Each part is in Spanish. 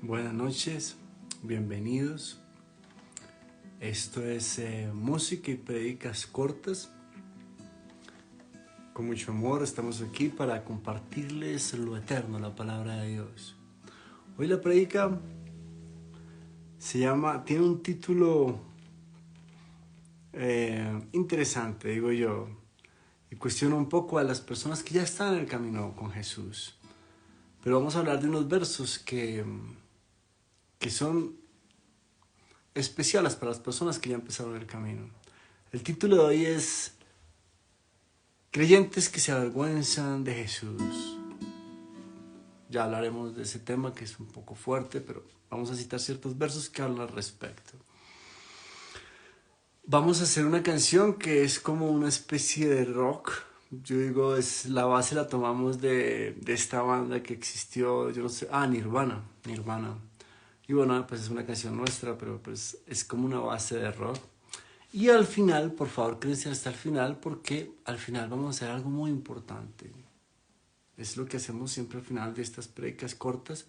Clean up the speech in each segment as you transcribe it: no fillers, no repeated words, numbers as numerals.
Buenas noches, bienvenidos. Esto es música y prédicas cortas. Con mucho amor estamos aquí para compartirles lo eterno, la palabra de Dios. Hoy la prédica tiene un título interesante, digo yo, y cuestiona un poco a las personas que ya están en el camino con Jesús. Pero vamos a hablar de unos versos que son especiales para las personas que ya empezaron el camino. El título de hoy es Creyentes que se avergüenzan de Jesús. Ya hablaremos de ese tema que es un poco fuerte, pero vamos a citar ciertos versos que hablan al respecto. Vamos a hacer una canción que es como una especie de rock. Yo digo, la base la tomamos de esta banda que existió, yo no sé, Nirvana. Y bueno, pues es una canción nuestra, pero pues es como una base de rock. Y al final, por favor, quédense hasta el final, porque al final vamos a hacer algo muy importante. Es lo que hacemos siempre al final de estas prédicas cortas.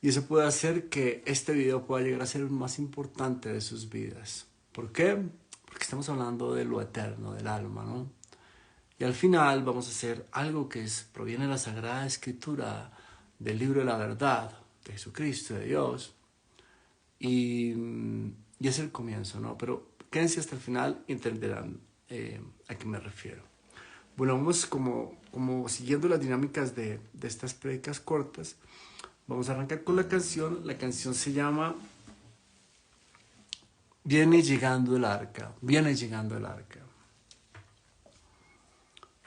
Y eso puede hacer que este video pueda llegar a ser el más importante de sus vidas. ¿Por qué? Porque estamos hablando de lo eterno, del alma, ¿no? Y al final vamos a hacer algo que proviene de la Sagrada Escritura, del libro de la verdad, de Jesucristo, de Dios, y es el comienzo, ¿no? Pero quédense hasta el final y entenderán a qué me refiero. Bueno, vamos como siguiendo las dinámicas de estas prédicas cortas. Vamos a arrancar con la canción. La canción se llama Viene llegando el arca, viene llegando el arca.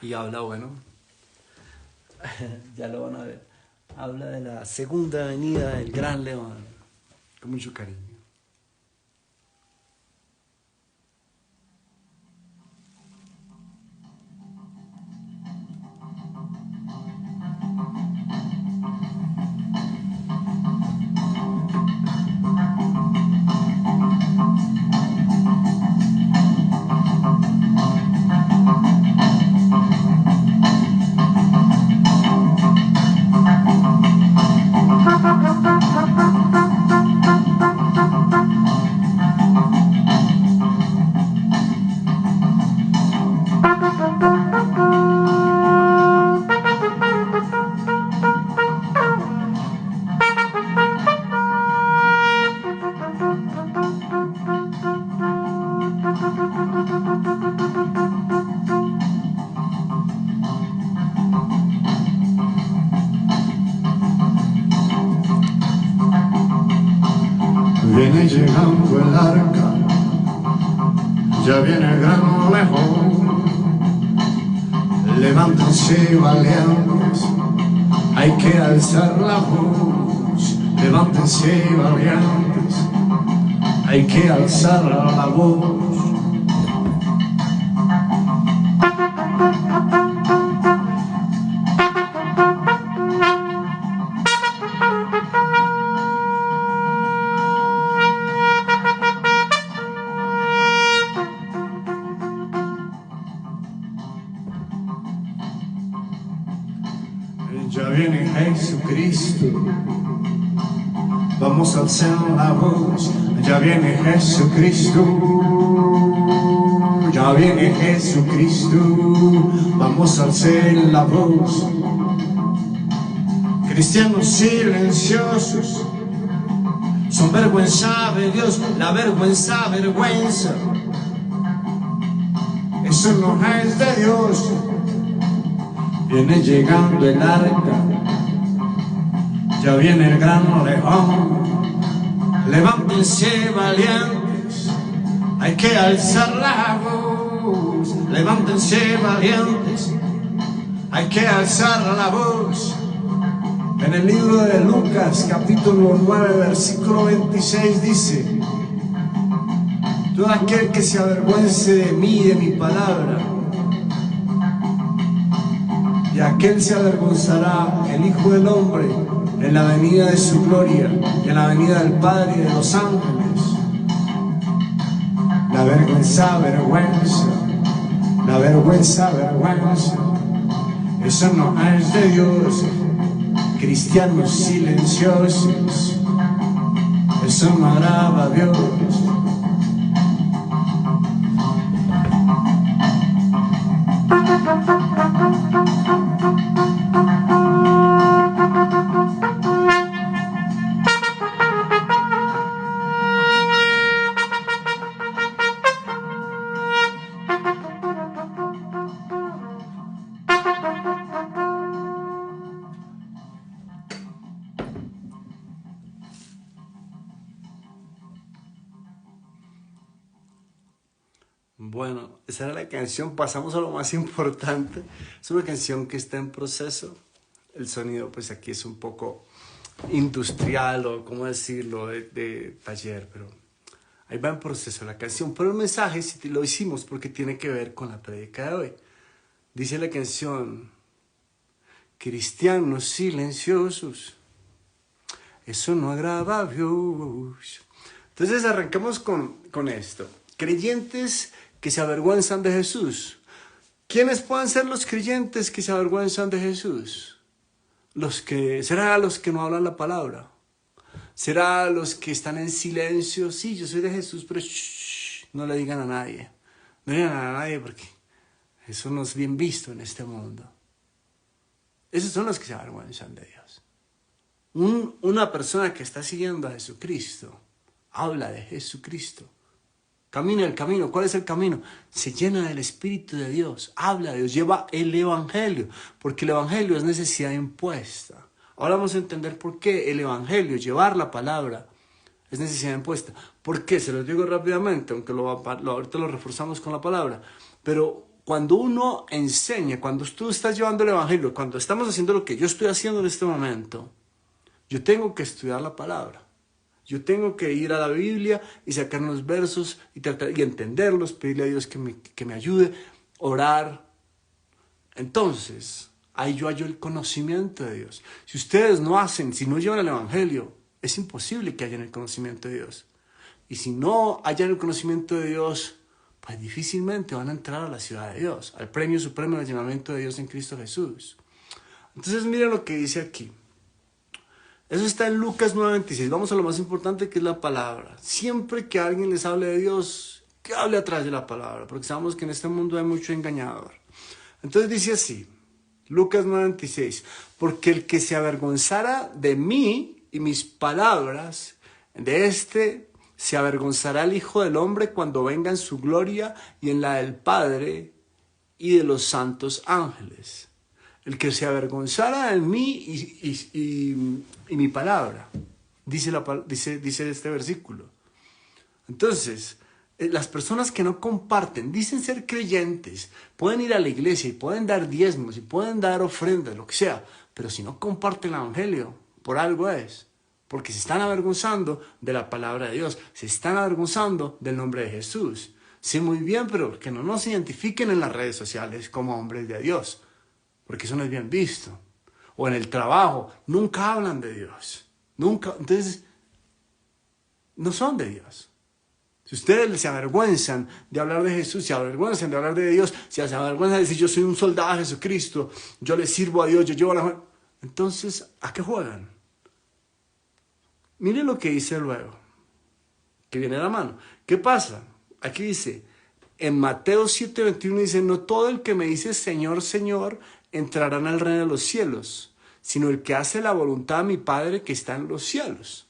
Y habla, bueno, ya lo van a ver, habla de la segunda venida del Gran León, con mucho cariño. Viene llegando el arca, ya viene el gran lejón. Levántense valientes, hay que alzar la voz. Levántense valientes, hay que alzar la voz. Ya viene Jesucristo, vamos a alzar la voz. Ya viene Jesucristo, ya viene Jesucristo, vamos a alzar la voz. Cristianos silenciosos, son vergüenza de Dios, la vergüenza, vergüenza. Eso no es de Dios. Viene llegando el arca, ya viene el gran león. Levántense valientes, hay que alzar la voz. Levántense valientes, hay que alzar la voz. En el libro de Lucas, capítulo 9, versículo 26 dice: todo aquel que se avergüence de mí y de mi palabra, y aquel se avergonzará el Hijo del Hombre en la venida de su gloria y en la venida del Padre y de los ángeles. La vergüenza, vergüenza, la vergüenza, vergüenza. Eso no es de Dios. Cristianos silenciosos, eso no agrada a Dios. Bueno, esa era la canción. Pasamos a lo más importante. Es una canción que está en proceso. El sonido, pues aquí es un poco industrial o, ¿cómo decirlo?, de taller, pero ahí va en proceso la canción. Pero el mensaje sí lo hicimos porque tiene que ver con la prédica de hoy. Dice la canción: cristianos silenciosos, eso no agrada a Dios. Entonces arrancamos con esto. Creyentes que se avergüenzan de Jesús. ¿Quiénes pueden ser los creyentes que se avergüenzan de Jesús? ¿Será los que no hablan la palabra? ¿Será los que están en silencio? Sí, yo soy de Jesús, pero no le digan a nadie. No le digan a nadie porque eso no es bien visto en este mundo. Esos son los que se avergüenzan de Dios. Una persona que está siguiendo a Jesucristo habla de Jesucristo. Camina el camino. ¿Cuál es el camino? Se llena del Espíritu de Dios. Habla de Dios. Lleva el Evangelio. Porque el Evangelio es necesidad impuesta. Ahora vamos a entender por qué el Evangelio, llevar la palabra, es necesidad impuesta. ¿Por qué? Se los digo rápidamente, aunque ahorita lo reforzamos con la palabra. Pero cuando uno enseña, cuando tú estás llevando el Evangelio, cuando estamos haciendo lo que yo estoy haciendo en este momento, yo tengo que estudiar la palabra. Yo tengo que ir a la Biblia y sacar unos versos y entenderlos, pedirle a Dios que me ayude, orar. Entonces, ahí yo hallo el conocimiento de Dios. Si ustedes si no llevan el Evangelio, es imposible que hayan el conocimiento de Dios. Y si no hayan el conocimiento de Dios, pues difícilmente van a entrar a la ciudad de Dios, al premio supremo del llamamiento de Dios en Cristo Jesús. Entonces, miren lo que dice aquí. Eso está en Lucas 9:26. Vamos a lo más importante, que es la palabra. Siempre que alguien les hable de Dios, que hable atrás de la palabra, porque sabemos que en este mundo hay mucho engañador. Entonces dice así, Lucas 9:26, porque el que se avergonzara de mí y mis palabras, de este se avergonzará el Hijo del Hombre cuando venga en su gloria y en la del Padre y de los santos ángeles. El que se avergonzara de mí y mi palabra, dice este versículo. Entonces, las personas que no comparten, dicen ser creyentes, pueden ir a la iglesia y pueden dar diezmos y pueden dar ofrendas, lo que sea, pero si no comparten el Evangelio, por algo es. Porque se están avergonzando de la palabra de Dios, se están avergonzando del nombre de Jesús. Sí, muy bien, pero que no nos identifiquen en las redes sociales como hombres de Dios, porque eso no es bien visto. O en el trabajo, nunca hablan de Dios. Nunca, entonces, no son de Dios. Si ustedes se avergüenzan de hablar de Jesús, se avergüenzan de hablar de Dios, se avergüenzan de decir yo soy un soldado de Jesucristo, yo le sirvo a Dios, yo llevo la... Entonces, ¿a qué juegan? Miren lo que dice luego, que viene a la mano. ¿Qué pasa? Aquí dice, en Mateo 7:21 dice, no todo el que me dice Señor, Señor, entrará en el reino de los cielos, sino el que hace la voluntad de mi Padre que está en los cielos.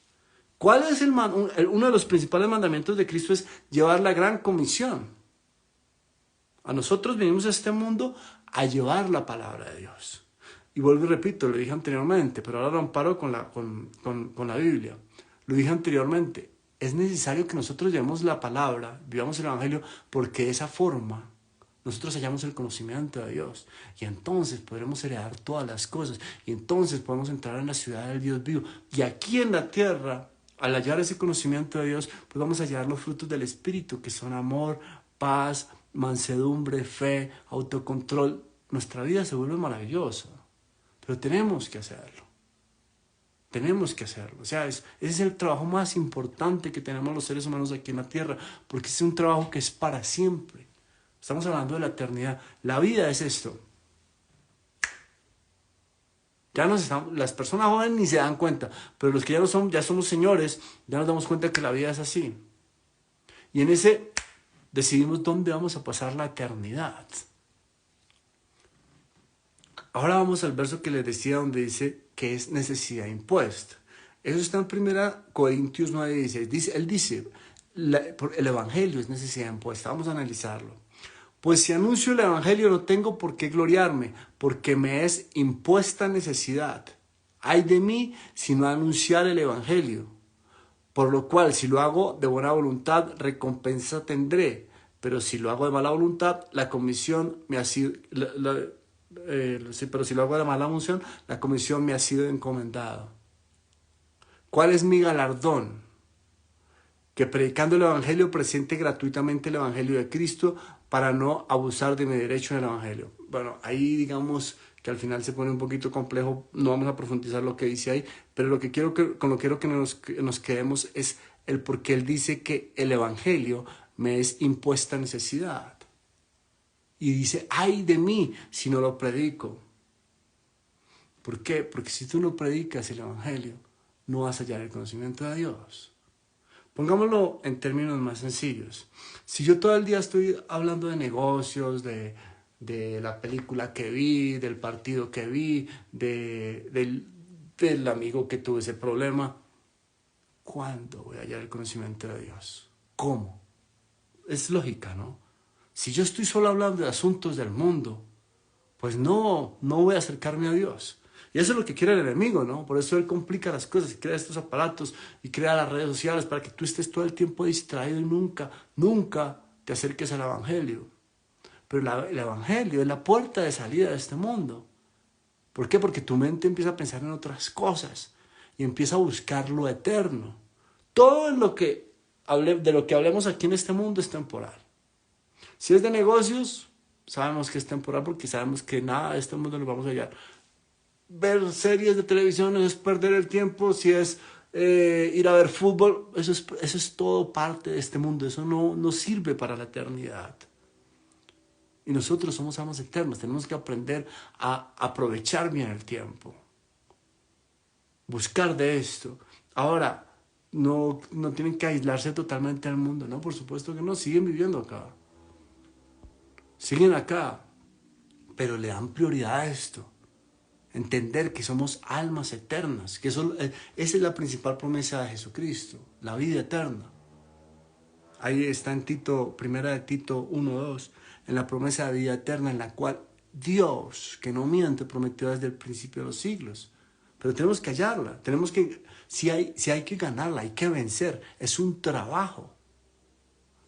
¿Cuál es uno de los principales mandamientos de Cristo? Es llevar la gran comisión. A nosotros venimos a este mundo a llevar la palabra de Dios. Y vuelvo y repito, lo dije anteriormente, pero ahora lo amparo con la Biblia. Lo dije anteriormente, es necesario que nosotros llevemos la palabra, vivamos el Evangelio, porque de esa forma nosotros hallamos el conocimiento de Dios. Y entonces podremos heredar todas las cosas. Y entonces podemos entrar en la ciudad del Dios vivo. Y aquí en la tierra, al hallar ese conocimiento de Dios, pues vamos a hallar los frutos del Espíritu, que son amor, paz, mansedumbre, fe, autocontrol. Nuestra vida se vuelve maravillosa. Pero tenemos que hacerlo. Tenemos que hacerlo. O sea, ese es el trabajo más importante que tenemos los seres humanos aquí en la tierra, porque es un trabajo que es para siempre. Estamos hablando de la eternidad. La vida es esto. Las personas jóvenes ni se dan cuenta, pero los que ya somos señores, ya nos damos cuenta que la vida es así. Y en ese decidimos dónde vamos a pasar la eternidad. Ahora vamos al verso que les decía, donde dice que es necesidad impuesta. Eso está en 1 Corintios 9:16. Él dice, el evangelio es necesidad impuesta. Vamos a analizarlo. Pues si anuncio el evangelio no tengo por qué gloriarme, porque me es impuesta necesidad. Ay de mí si no anunciar el evangelio. Por lo cual, si lo hago de buena voluntad, recompensa tendré. Pero si lo hago de mala voluntad, la comisión me ha sido... pero si lo hago de mala unción, la comisión me ha sido encomendada. ¿Cuál es mi galardón? Que predicando el evangelio presente gratuitamente el evangelio de Cristo para no abusar de mi derecho en el evangelio. Bueno, ahí digamos que al final se pone un poquito complejo, no vamos a profundizar lo que dice ahí, pero lo que quiero que nos quedemos es el por qué él dice que el evangelio me es impuesta necesidad. Y dice, ay de mí si no lo predico. ¿Por qué? Porque si tú no predicas el evangelio, no vas a hallar el conocimiento de Dios. Pongámoslo en términos más sencillos. Si yo todo el día estoy hablando de negocios, de la película que vi, del partido que vi, del amigo que tuvo ese problema, ¿cuándo voy a hallar el conocimiento de Dios? ¿Cómo? Es lógica, ¿no? Si yo estoy solo hablando de asuntos del mundo, pues no voy a acercarme a Dios. Y eso es lo que quiere el enemigo, ¿no? Por eso él complica las cosas y crea estos aparatos y crea las redes sociales para que tú estés todo el tiempo distraído y nunca te acerques al evangelio. Pero el evangelio es la puerta de salida de este mundo. ¿Por qué? Porque tu mente empieza a pensar en otras cosas y empieza a buscar lo eterno. Todo de lo que hablemos aquí en este mundo es temporal. Si es de negocios, sabemos que es temporal porque sabemos que nada de este mundo lo vamos a hallar. Ver series de televisión es perder el tiempo. Si es ir a ver fútbol, eso es todo parte de este mundo. Eso no sirve para la eternidad. Y nosotros somos almas eternas. Tenemos que aprender a aprovechar bien el tiempo. Buscar de esto. Ahora, no tienen que aislarse totalmente del mundo. No, por supuesto que no. Siguen viviendo acá. Siguen acá. Pero le dan prioridad a esto. Entender que somos almas eternas, que esa es la principal promesa de Jesucristo, la vida eterna. Ahí está en primera de Tito 1:2, en la promesa de vida eterna en la cual Dios, que no miente, prometió desde el principio de los siglos. Pero tenemos que hallarla, si hay que ganarla, hay que vencer, es un trabajo.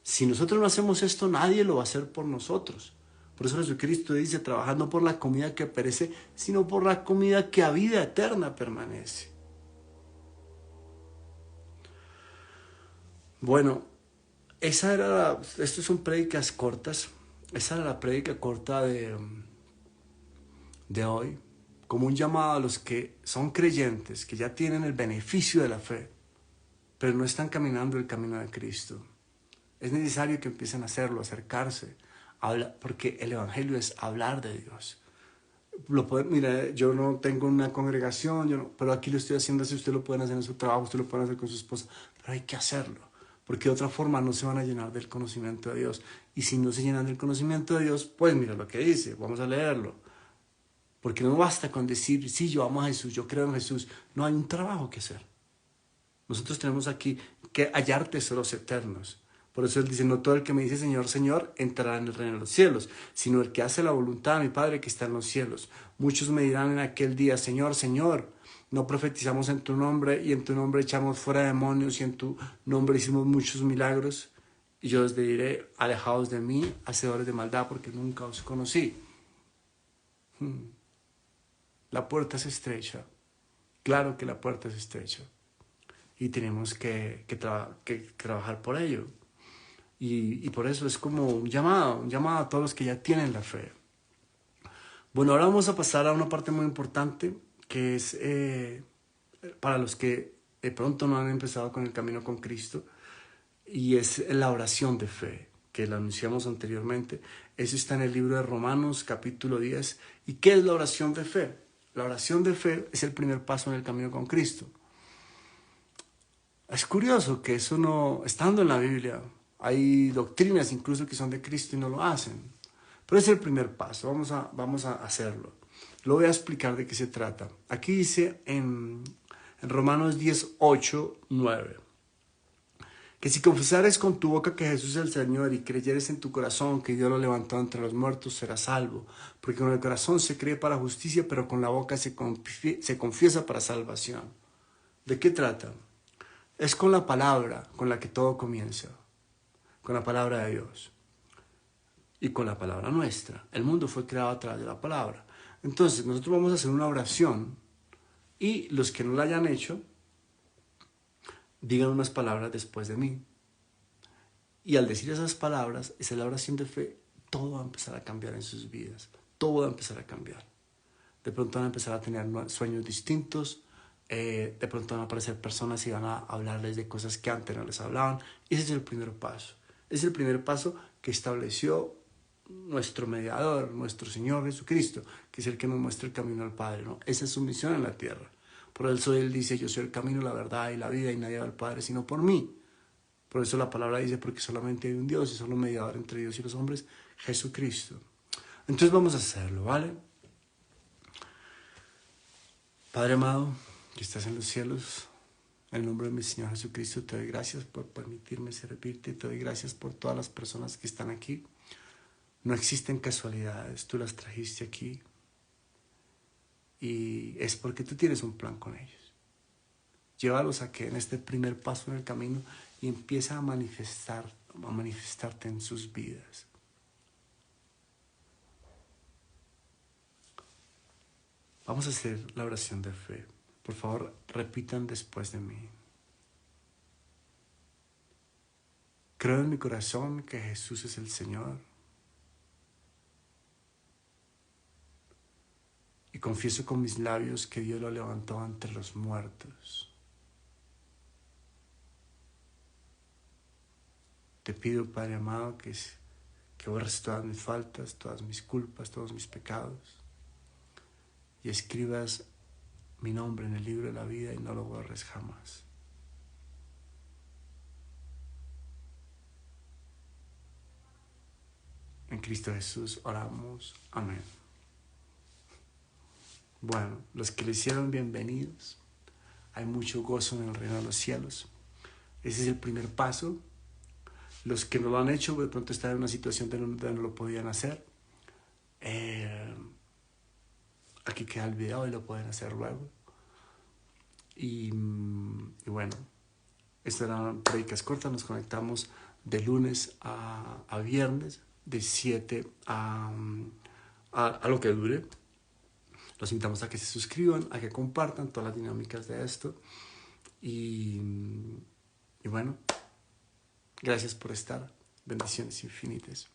Si nosotros no hacemos esto, nadie lo va a hacer por nosotros. Por eso Jesucristo dice, trabajando por la comida que perece, sino por la comida que a vida eterna permanece. Bueno, estas son prédicas cortas. Esa era la prédica corta de hoy, como un llamado a los que son creyentes, que ya tienen el beneficio de la fe, pero no están caminando el camino de Cristo. Es necesario que empiecen a hacerlo, acercarse. Porque el evangelio es hablar de Dios. Mira, yo no tengo una congregación, pero aquí lo estoy haciendo así. Usted lo pueden hacer en su trabajo, usted lo puede hacer con su esposa, pero hay que hacerlo, porque de otra forma no se van a llenar del conocimiento de Dios. Y si no se llenan del conocimiento de Dios, pues mira lo que dice, vamos a leerlo. Porque no basta con decir, sí, yo amo a Jesús, yo creo en Jesús. No, hay un trabajo que hacer. Nosotros tenemos aquí que hallar tesoros eternos. Por eso él dice, no todo el que me dice Señor, Señor, entrará en el reino de los cielos, sino el que hace la voluntad de mi Padre que está en los cielos. Muchos me dirán en aquel día, Señor, Señor, no profetizamos en tu nombre, y en tu nombre echamos fuera demonios, y en tu nombre hicimos muchos milagros. Y yo les diré, alejaos de mí, hacedores de maldad, porque nunca os conocí. La puerta es estrecha. Claro que la puerta es estrecha. Y tenemos que trabajar por ello. Y por eso es como un llamado a todos los que ya tienen la fe. Bueno, ahora vamos a pasar a una parte muy importante, que es para los que de pronto no han empezado con el camino con Cristo, y es la oración de fe, que la anunciamos anteriormente. Eso está en el libro de Romanos, capítulo 10. ¿Y qué es la oración de fe? la oración de fe es el primer paso en el camino con Cristo. Es curioso que eso no, estando en la Biblia, hay doctrinas incluso que son de Cristo y no lo hacen. Pero es el primer paso, vamos a hacerlo. Lo voy a explicar de qué se trata. Aquí dice en Romanos 10, 8, 9, que si confesares con tu boca que Jesús es el Señor y creyeres en tu corazón que Dios lo levantó entre los muertos, serás salvo. Porque con el corazón se cree para justicia, pero con la boca se confiesa para salvación. ¿De qué trata? Es con la palabra con la que todo comienza, con la palabra de Dios y con la palabra nuestra. El mundo fue creado a través de la palabra. Entonces nosotros vamos a hacer una oración y los que no la hayan hecho, digan unas palabras después de mí. Y al decir esas palabras, esa es la oración de fe, todo va a empezar a cambiar en sus vidas. Todo va a empezar a cambiar. De pronto van a empezar a tener sueños distintos. De pronto van a aparecer personas y van a hablarles de cosas que antes no les hablaban. Ese es el primer paso. Es el primer paso que estableció nuestro mediador, nuestro Señor Jesucristo, que es el que nos muestra el camino al Padre, ¿no? Esa es su misión en la tierra. Por eso Él dice, yo soy el camino, la verdad y la vida, y nadie va al Padre sino por mí. Por eso la palabra dice, porque solamente hay un Dios y solo un mediador entre Dios y los hombres, Jesucristo. Entonces vamos a hacerlo, ¿vale? Padre amado, que estás en los cielos, en el nombre de mi Señor Jesucristo, te doy gracias por permitirme servirte, te doy gracias por todas las personas que están aquí. No existen casualidades, tú las trajiste aquí y es porque tú tienes un plan con ellos. Llévalos a que en este primer paso en el camino y empieza a manifestarte en sus vidas. Vamos a hacer la oración de fe. Por favor, repitan después de mí. Creo en mi corazón que Jesús es el Señor. Y confieso con mis labios que Dios lo levantó entre los muertos. Te pido, Padre amado, que borres todas mis faltas, todas mis culpas, todos mis pecados. Y escribas mi nombre en el libro de la vida y no lo borres jamás. En Cristo Jesús oramos. Amén. Bueno, los que lo hicieron, bienvenidos. Hay mucho gozo en el reino de los cielos. Ese es el primer paso. Los que no lo han hecho, de pronto están en una situación donde no lo podían hacer. Aquí queda el video y lo pueden hacer luego. Y bueno, estas eran prédicas cortas. Nos conectamos de lunes a viernes, de 7 a lo que dure. Los invitamos a que se suscriban, a que compartan todas las dinámicas de esto. Y bueno, gracias por estar. Bendiciones infinitas.